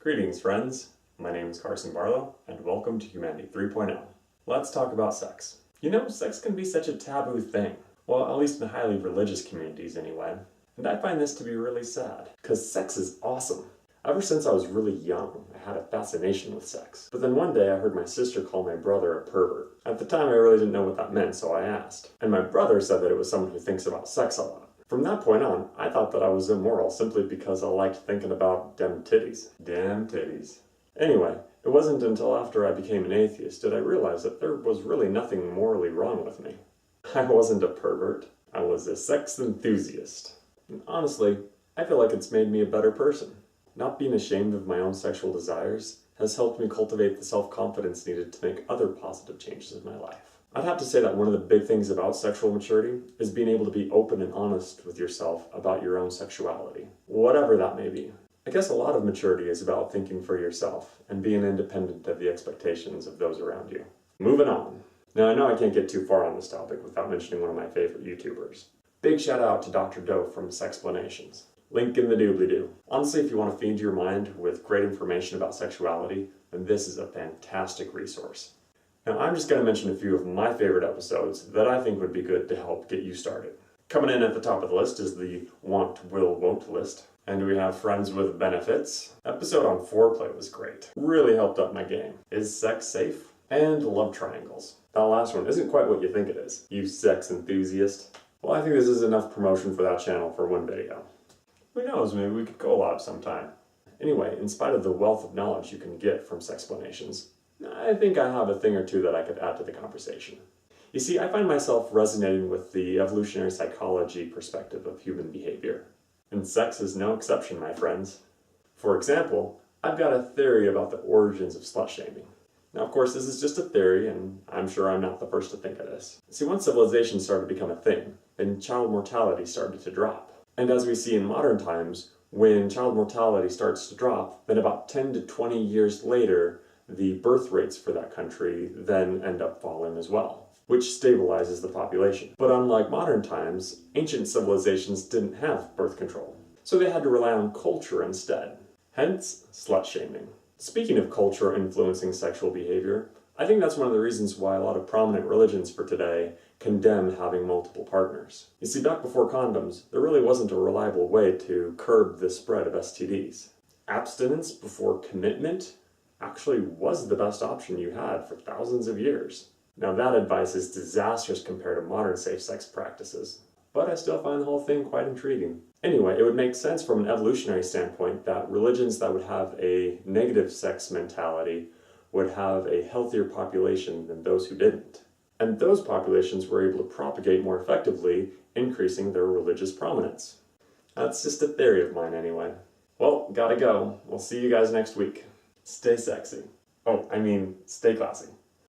Greetings, friends. My name is Carson Barlow, and welcome to Humanity 3.0. Let's talk about sex. You know, sex can be such a taboo thing. Well, at least in highly religious communities anyway. And I find this to be really sad, because sex is awesome. Ever since I was really young, I had a fascination with sex. But then one day I heard my sister call my brother a pervert. At the time I really didn't know what that meant, so I asked. And my brother said that it was someone who thinks about sex a lot. From that point on, I thought that I was immoral simply because I liked thinking about dem titties. Damn titties. Anyway, it wasn't until after I became an atheist did I realize that there was really nothing morally wrong with me. I wasn't a pervert. I was a sex enthusiast. And honestly, I feel like it's made me a better person. Not being ashamed of my own sexual desires has helped me cultivate the self-confidence needed to make other positive changes in my life. I'd have to say that one of the big things about sexual maturity is being able to be open and honest with yourself about your own sexuality, whatever that may be. I guess a lot of maturity is about thinking for yourself and being independent of the expectations of those around you. Moving on. Now I know I can't get too far on this topic without mentioning one of my favorite YouTubers. Big shout out to Dr. Doe from Planations. Link in the doobly-doo. Honestly, if you want to feed your mind with great information about sexuality, then this is a fantastic resource. Now I'm just going to mention a few of my favorite episodes that I think would be good to help get you started. Coming in at the top of the list is the want, will, won't list. And we have Friends with Benefits. Episode on foreplay was great. Really helped up my game. Is sex safe? And love triangles. That last one isn't quite what you think it is, you sex enthusiast. Well, I think this is enough promotion for that channel for one video. Who knows, maybe we could collab sometime. Anyway, in spite of the wealth of knowledge you can get from Sexplanations, I think I have a thing or two that I could add to the conversation. You see, I find myself resonating with the evolutionary psychology perspective of human behavior. And sex is no exception, my friends. For example, I've got a theory about the origins of slut-shaming. Now, of course, this is just a theory, and I'm sure I'm not the first to think of this. See, once civilization started to become a thing, then child mortality started to drop. And as we see in modern times, when child mortality starts to drop, then about 10 to 20 years later, the birth rates for that country then end up falling as well, which stabilizes the population. But unlike modern times, ancient civilizations didn't have birth control, so they had to rely on culture instead. Hence, slut-shaming. Speaking of culture influencing sexual behavior, I think that's one of the reasons why a lot of prominent religions for today condemn having multiple partners. You see, back before condoms, there really wasn't a reliable way to curb the spread of STDs. Abstinence before commitment actually was the best option you had for thousands of years. Now that advice is disastrous compared to modern safe sex practices, but I still find the whole thing quite intriguing. Anyway, it would make sense from an evolutionary standpoint that religions that would have a negative sex mentality would have a healthier population than those who didn't. And those populations were able to propagate more effectively, increasing their religious prominence. That's just a theory of mine anyway. Well, gotta go. We'll see you guys next week. Stay sexy. Oh, I mean, stay classy.